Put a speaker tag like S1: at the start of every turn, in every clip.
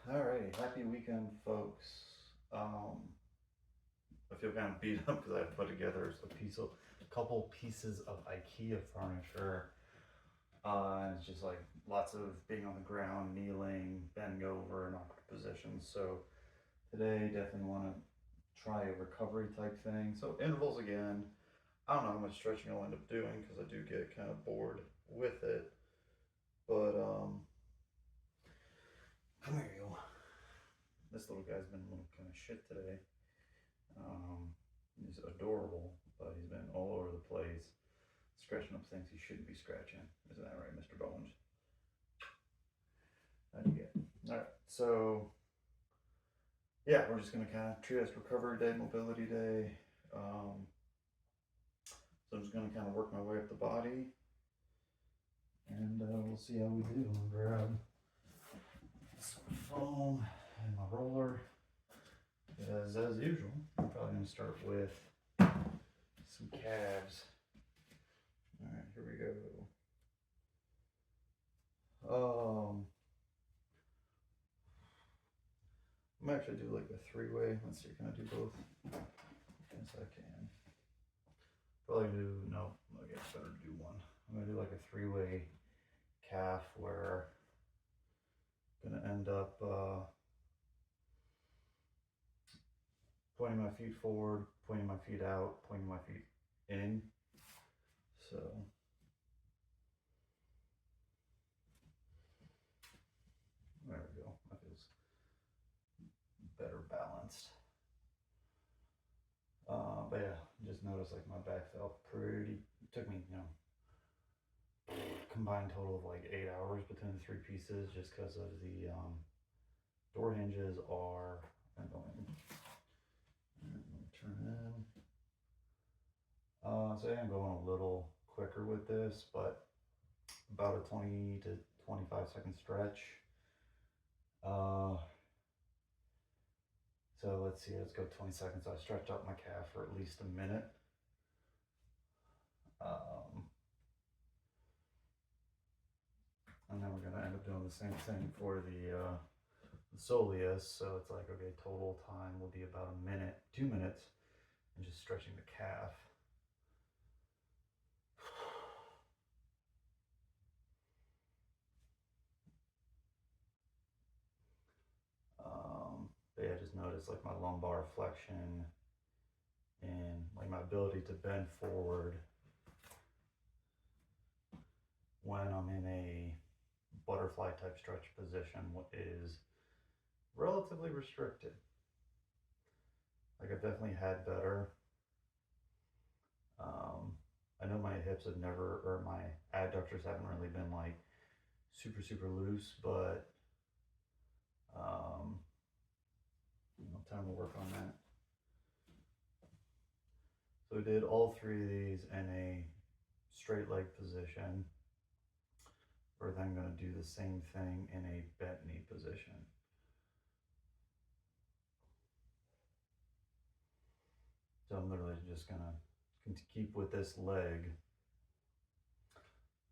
S1: Alrighty, happy weekend, folks. I feel kind of beat up because I put together a couple pieces of IKEA furniture. And it's just like lots of being on the ground, kneeling, bending over in awkward positions. So today, definitely want to try a recovery type thing. So intervals again. I don't know how much stretching I'll end up doing because I do get kind of bored with it. But come here, you. This little guy's been a little kind of shit today. He's adorable, but he's been all over the place, scratching up things he shouldn't be scratching. Isn't that right, Mr. Bones? How'd you get? All right, so yeah, we're just gonna kind of treat as recovery day, mobility day. So I'm just gonna kind of work my way up the body, and we'll see how we do. I'm gonna grab some foam and my roller. As usual, I'm probably gonna start with some calves. All right, here we go. I'm actually do like a three-way. Let's see, can I do both? Yes, I can. Probably do, no, I guess better to do one. I'm gonna do like a three-way calf where I'm gonna end up pointing my feet forward, pointing my feet out, pointing my feet in. So there we go. That feels better balanced. But yeah, just noticed like my back felt pretty. It took me, combined total of like 8 hours between the three pieces, just because of the door hinges are. I'm going. Let me turn in. So yeah, I'm going a little quicker with this, but about a 20 to 25-second stretch. So let's see, let's go 20 seconds. I stretched out my calf for at least a minute. And then we're gonna end up doing the same thing for the soleus. So it's like, okay, total time will be about a minute, 2 minutes, and just stretching the calf. But yeah, just notice like my lumbar flexion and like my ability to bend forward when I'm in a butterfly type stretch position is relatively restricted. Like I've definitely had better. I know my hips have never, or my adductors haven't really been like super loose, but time to work on that. So we did all three of these in a straight leg position. We're then going to do the same thing in a bent knee position. So I'm literally just going to keep with this leg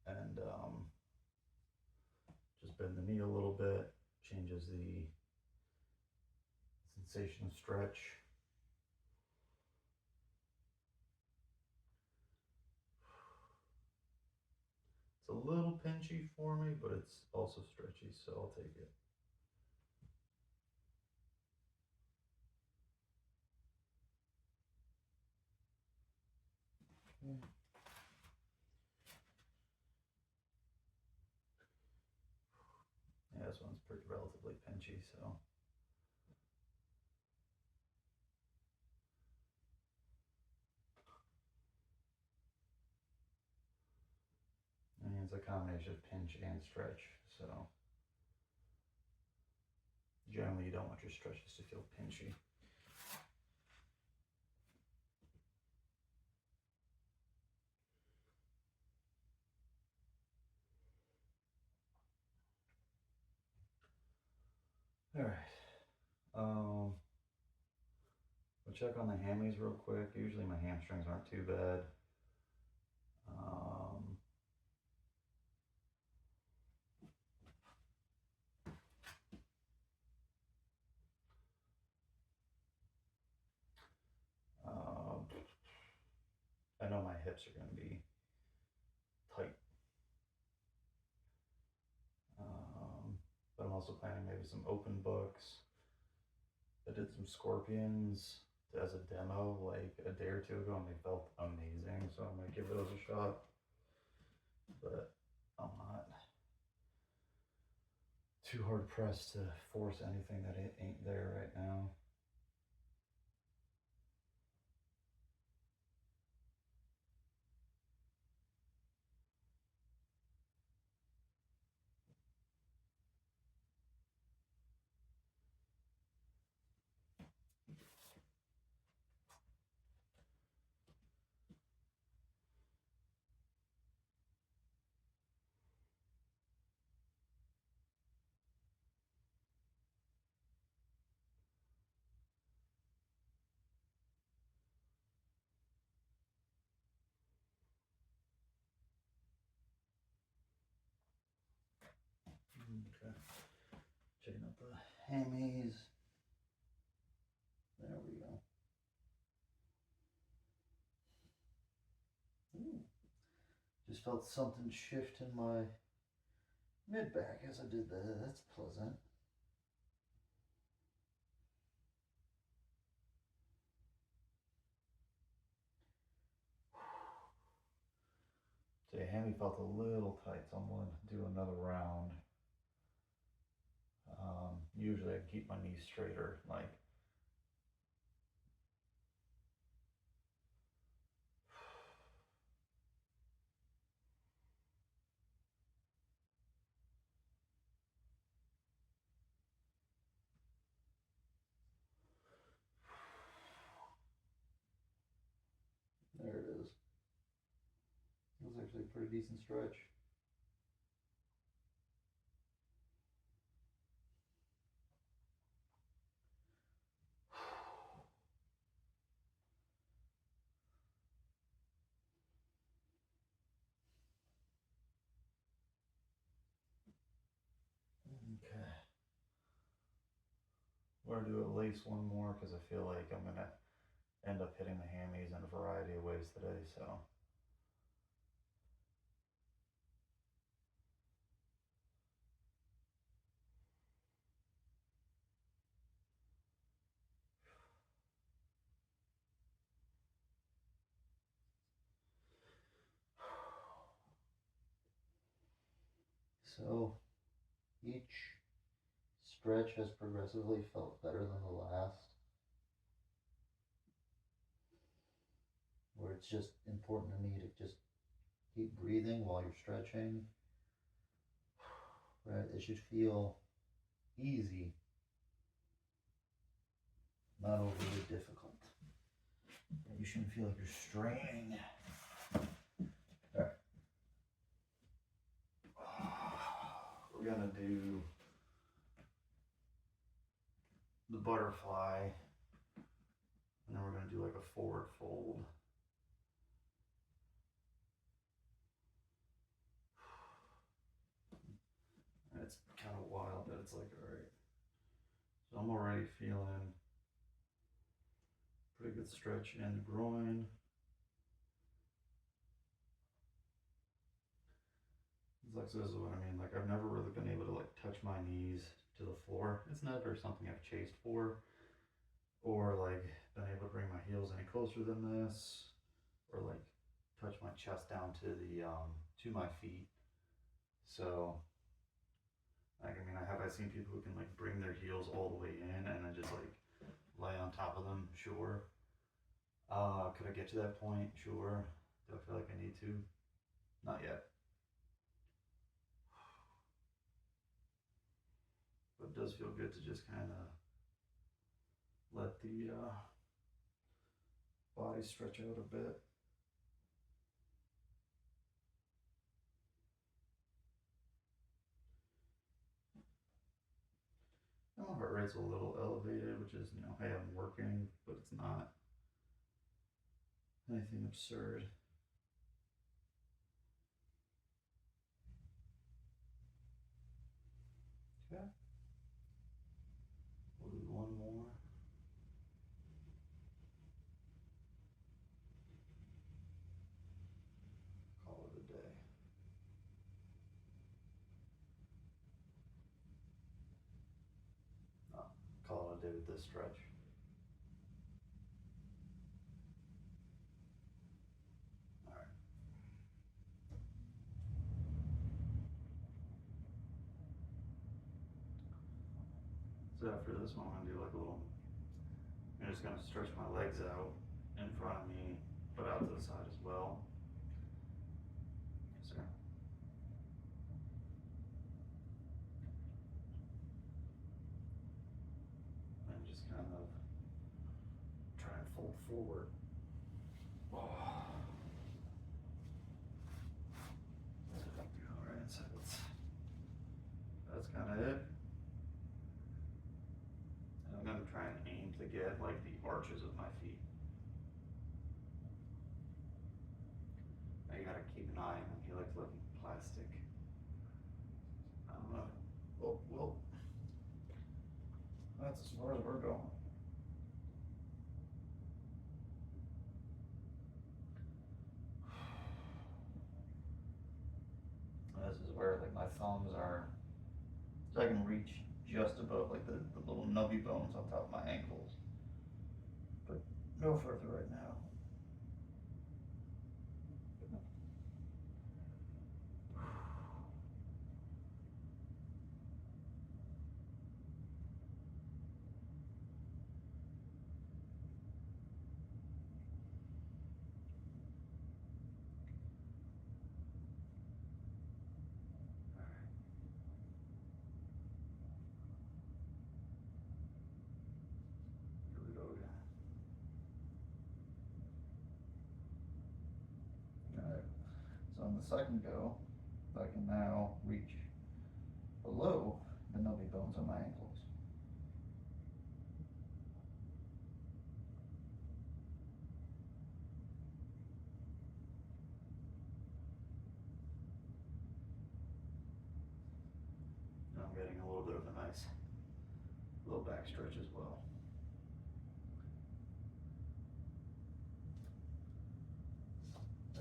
S1: and just bend the knee a little bit, changes the sensation of stretch. It's a little pinchy for me, but it's also stretchy, so I'll take it. Okay. Yeah, this one's pretty relatively pinchy, so. And it's a combination of pinch and stretch, so. Generally, you don't want your stretches to feel pinchy. All right. We'll check on the hammies real quick. Usually my hamstrings aren't too bad. hips are going to be tight. But I'm also planning maybe some open books. I did some scorpions as a demo like a day or two ago, and they felt amazing, so I might give those a shot. But I'm not too hard pressed to force anything that ain't there right now. Okay. Checking out the hammies. There we go. Ooh. Just felt something shift in my mid back as I did that. That's pleasant. So yeah, hammy felt a little tight, so I'm going to do another round. Usually I keep my knees straighter, like there it is. It was actually a pretty decent stretch. Okay. We're gonna do at least one more because I feel like I'm gonna end up hitting the hammies in a variety of ways today, so. So each stretch has progressively felt better than the last, where it's just important to me to just keep breathing while you're stretching. Right, it should feel easy, not overly difficult. You shouldn't feel like you're straining. All right. We're gonna do the butterfly, and then we're gonna do like a forward fold. And it's kind of wild, but it's like, all right. So I'm already feeling pretty good stretch in the groin. Like, so this is what I mean. Like, I've never really been able to like touch my knees to the floor. It's never something I've chased for, or like been able to bring my heels any closer than this, or like touch my chest down to the to my feet. So, like, I mean, I've seen people who can like bring their heels all the way in and then just like lay on top of them. Sure. Could I get to that point? Sure. Do I feel like I need to? Not yet. But it does feel good to just kind of let the body stretch out a bit. And my heart rate's a little elevated, which is, hey, I'm working, but it's not anything absurd. Okay. We'll do one more. do with this stretch. Alright. So after this one, I'm gonna do like a little, I'm just gonna stretch my legs out in front of me, but out to the side as well. Yes, sir. And just kind of try and fold forward. Alright, so that's kind of it. And I'm gonna try and aim to get like the arches of my feet. Now you gotta keep an eye on him. He likes looking plastic. I don't know. Well, that's as far as we're going. This is where like my thumbs are, so I can reach just above like the little nubby bones on top of my ankles, but no further right now. Here we go again. Alright, so on the second go, I can now reach below the nubby bones on my ankles. And I'm getting a little bit of a nice little back stretch as well.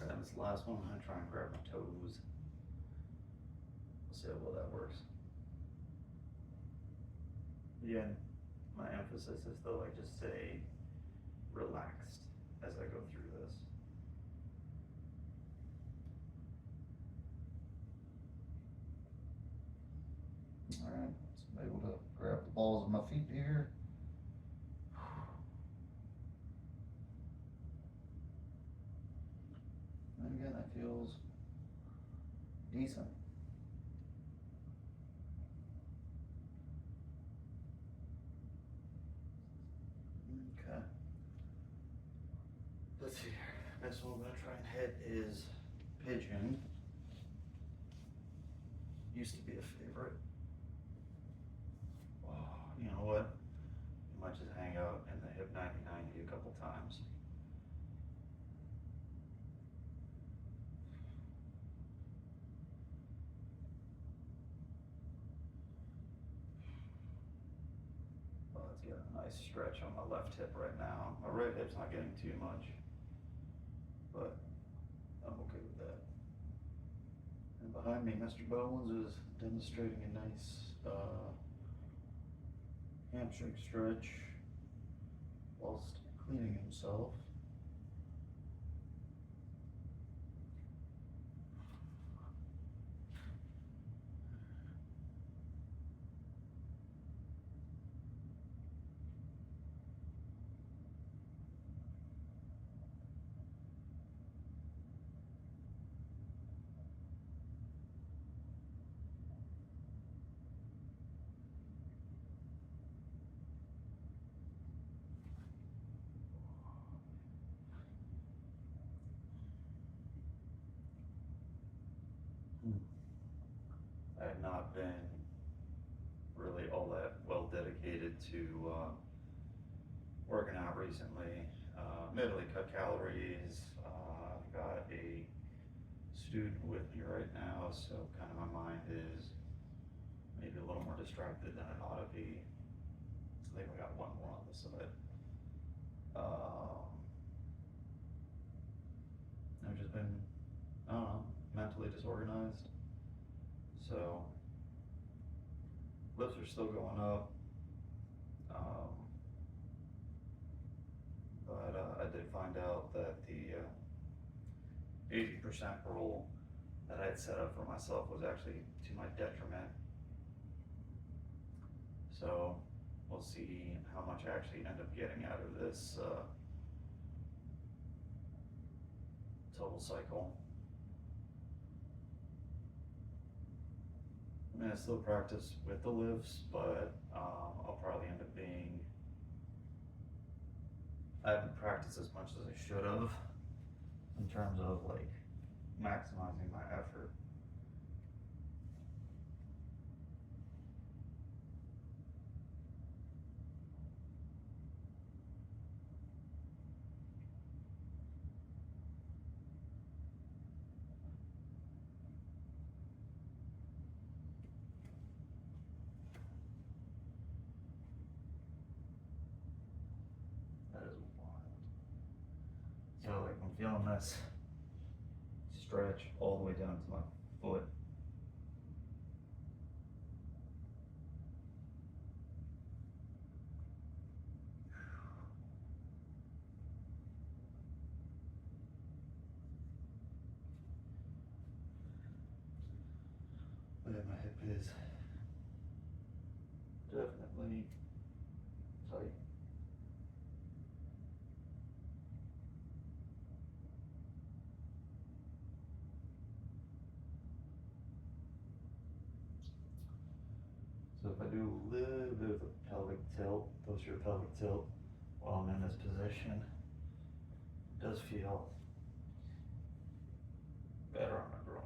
S1: Alright, this last one, I'm gonna try and grab my toes. We'll see how well that works. Again, my emphasis is though I just stay relaxed as I go through this. Alright, so I'm able to grab the balls of my feet here. And again, that feels decent. Okay. Let's see here. Next one I'm gonna try and hit is pigeon. Used to be a favorite. Oh, you know what? You might just hang out in the hip 90-90 a couple times. Well, let's get a nice stretch on my left hip right now. My right hip's not getting too much, but I'm okay with that. And behind me, Mr. Bowens is demonstrating a nice hamstring stretch whilst cleaning himself. I have not been really all that well dedicated to working out recently. Admittedly cut calories. I've got a student with me right now, so kind of my mind is maybe a little more distracted than it ought to be. I think we got one more on the side. I've just been, I don't know, mentally disorganized. So lifts are still going up. Um, but I did find out that the 80% rule that I had set up for myself was actually to my detriment. So we'll see how much I actually end up getting out of this total cycle. I mean, I still practice with the lifts, but I'll probably end up being. I haven't practiced as much as I should have in terms of like maximizing my effort. That is wild. So like I'm feeling this stretch all the way down to my foot. But my hip is definitely tight. So if I do a little bit of a pelvic tilt, posterior pelvic tilt, while I'm in this position, it does feel better on my groin.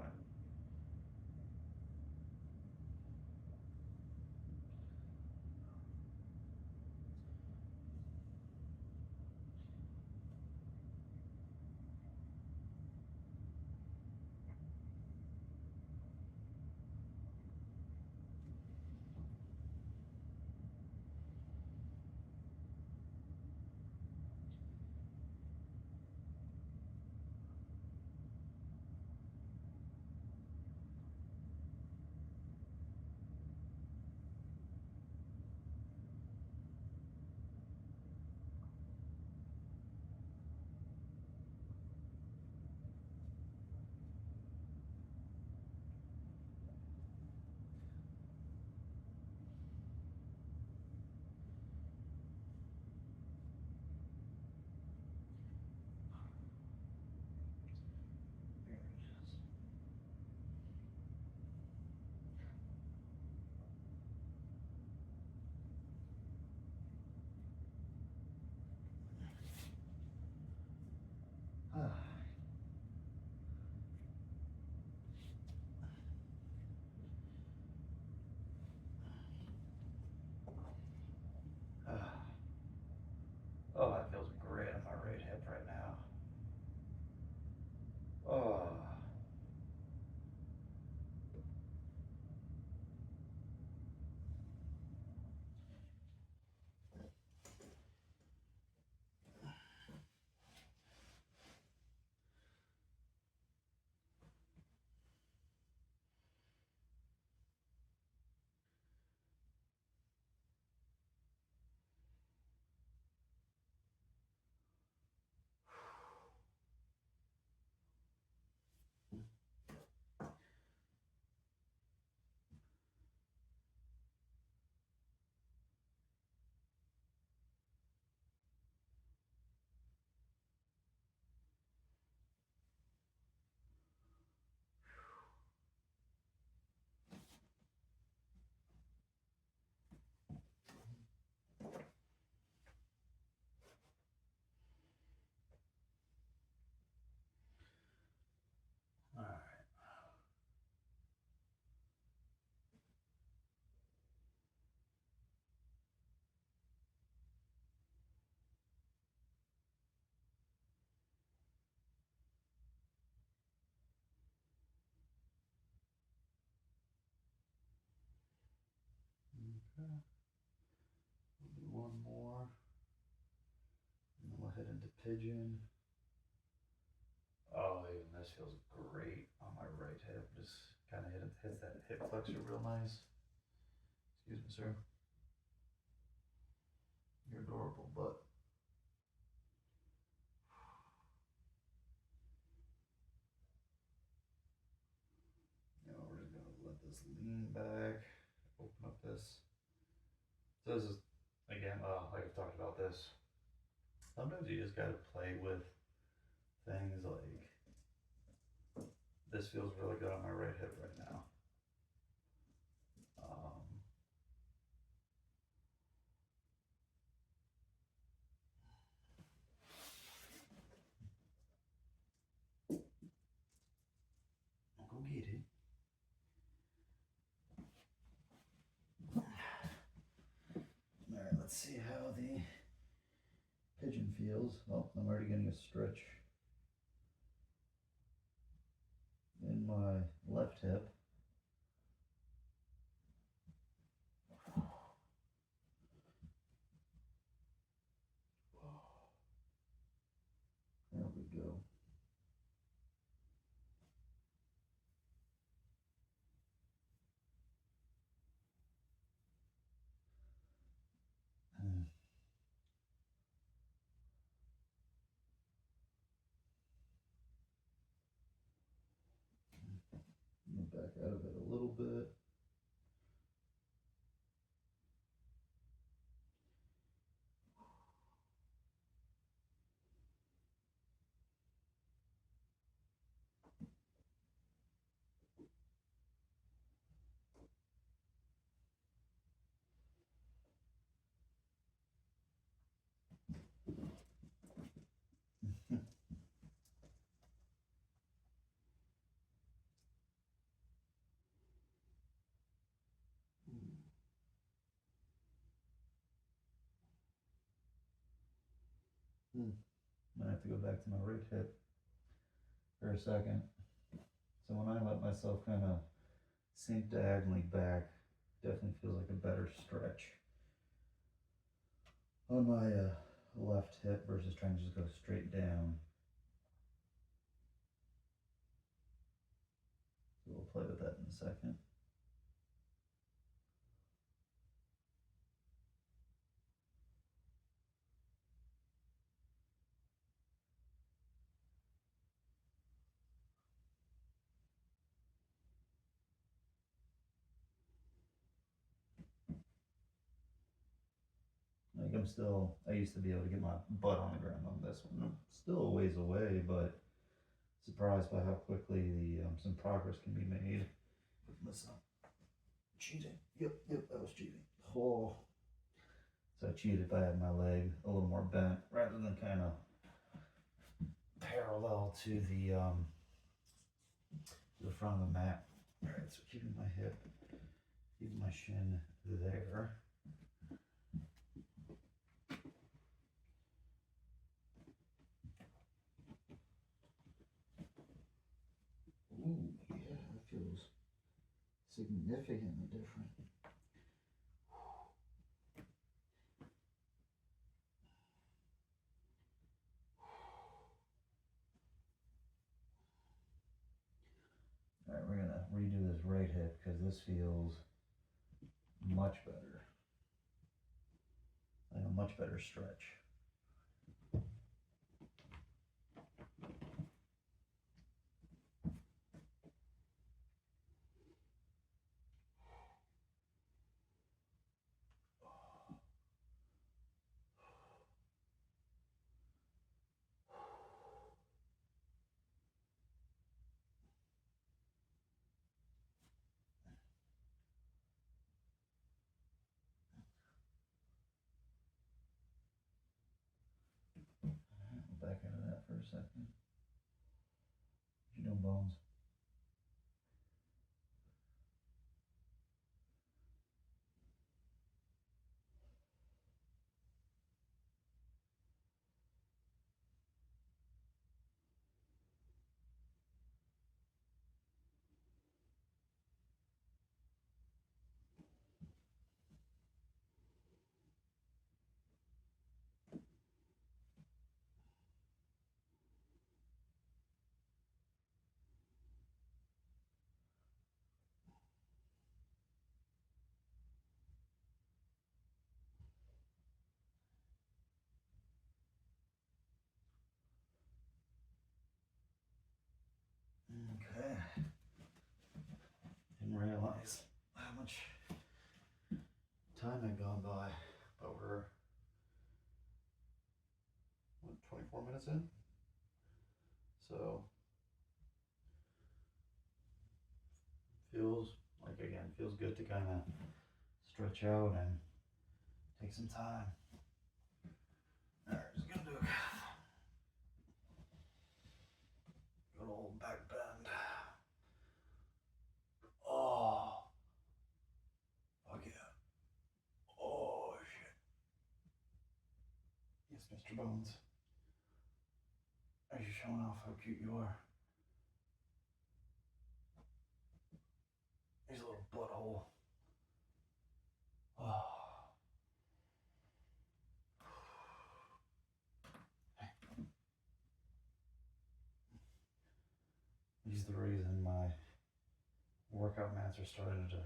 S1: There it is. Oh, that feels great on my right hip right now. Oh. All right. Okay. We'll do one more. And then we'll head into pigeon. Oh, even this feels great on my right hip. Just kind of hits that hip flexor real nice. Excuse me, sir. You're adorable, but now we're just gonna let this lean back, open up this. So this is again, like I've talked about this. Sometimes you just gotta play with things like this feels really good on my right hip right now. I'll go get it. Alright, let's see how the pigeon feels. Oh, I'm already getting a stretch in my left hip. There we go. Move back out of it a little bit. I have to go back to my right hip for a second. So when I let myself kind of sink diagonally back, definitely feels like a better stretch on my left hip versus trying to just go straight down. So we'll play with that in a second. Like I used to be able to get my butt on the ground on this one. I'm still a ways away, but surprised by how quickly some progress can be made. Listen, cheating. Yep, that was cheating. Oh. So I cheated by having my leg a little more bent rather than kind of parallel to the front of the mat. All right, so keeping my hip, keeping my shin there. Ooh, yeah, that feels significantly different. All right, we're gonna redo this right hip because this feels much better. Like a much better stretch. We'll back out of that for a second. What you doing, Bones? time had gone by, but we're, what, 24 minutes in? So, feels like, again, feels good to kind of stretch out and take some time. Alright, just gonna do a good old back bend. Oh, fuck yeah. Oh, shit. Yes, Mr. Bones. Are you showing off how cute you are? Here's a little butthole. Oh. He's the reason my workout mats are starting to.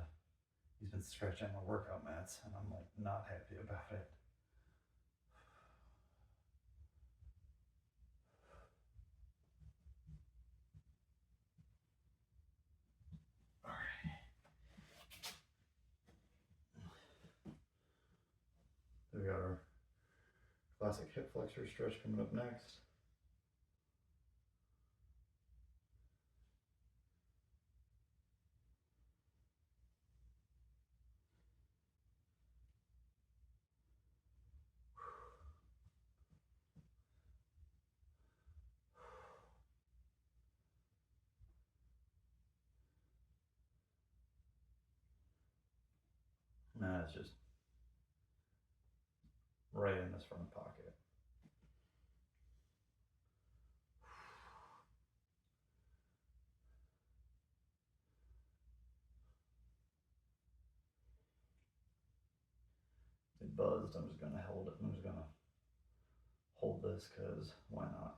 S1: He's been scratching my workout mats, and I'm like not happy about it. All right. We got our classic hip flexor stretch coming up next. Nah, it's just right in this front pocket. It buzzed. I'm just gonna hold it. I'm just gonna hold this because why not?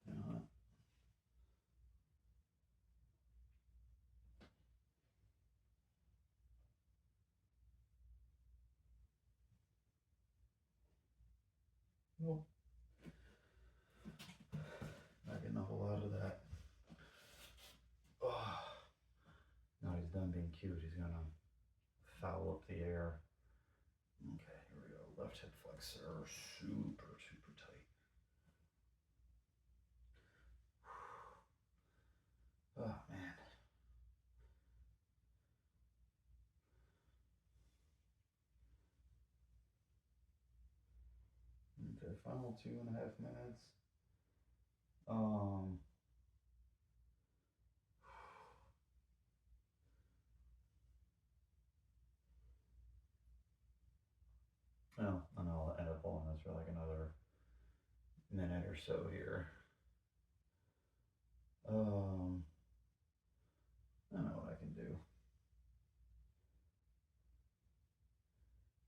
S1: You know what? Well, not getting a whole lot of that. Oh. Now he's done being cute. He's gonna foul up the air. Okay, here we go. Left hip flexor, super, super tight. Oh man. Okay, final 2.5 minutes. Um, well, I know I'll end up holding this for like another minute or so here. I know what I can do.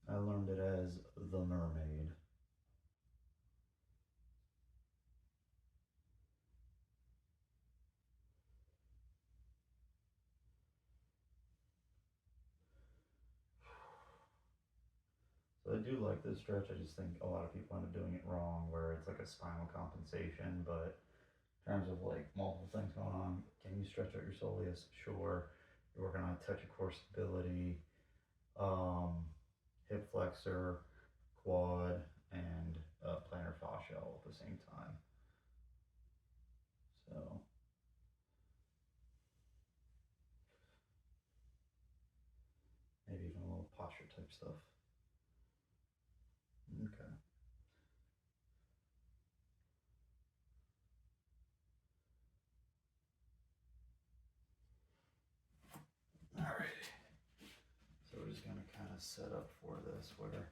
S1: I learned it as the mermaid. So I do like this stretch. I just think a lot of people end up doing it wrong, where it's like a spinal compensation. But in terms of like multiple things going on, can you stretch out your soleus? Sure. You're working on touch of core stability, hip flexor, quad, and plantar fascia all at the same time. So maybe even a little posture type stuff. Okay. Alrighty. So we're just gonna kind of set up for this where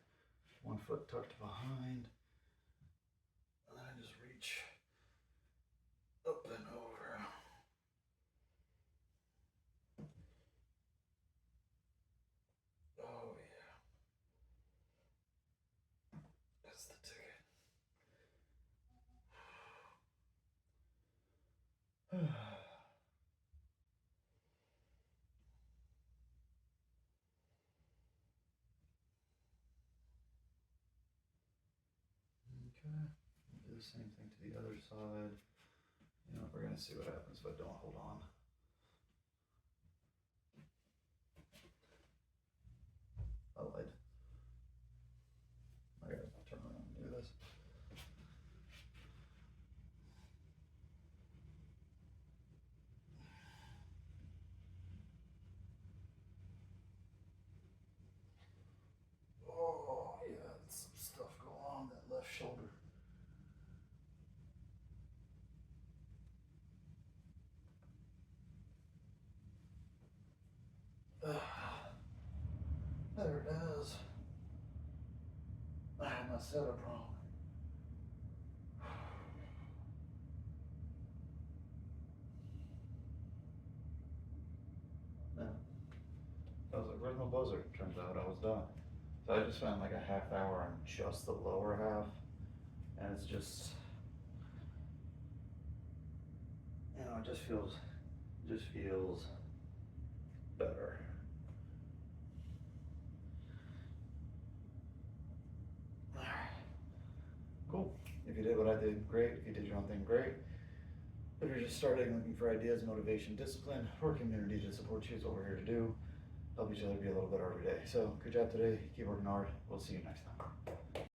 S1: one foot tucked behind, and then I just reach up and over. Oh yeah. That's the ticket. Do the same thing to the other side. You know, we're gonna see what happens if I don't hold on. I lied. I gotta turn around and do this. Oh yeah, there's some stuff going on that left shoulder. There it is. I had my setup wrong. No. I was like, where's my buzzer? Turns out I was done. So I just spent like a half hour on just the lower half. And it's just, you know, it just feels better. Cool. If you did what I did, great. If you did your own thing, great. If you're just starting, looking for ideas, motivation, discipline, or community to support you is what we're here to do. Help each other be a little better every day. So good job today. Keep working hard. We'll see you next time.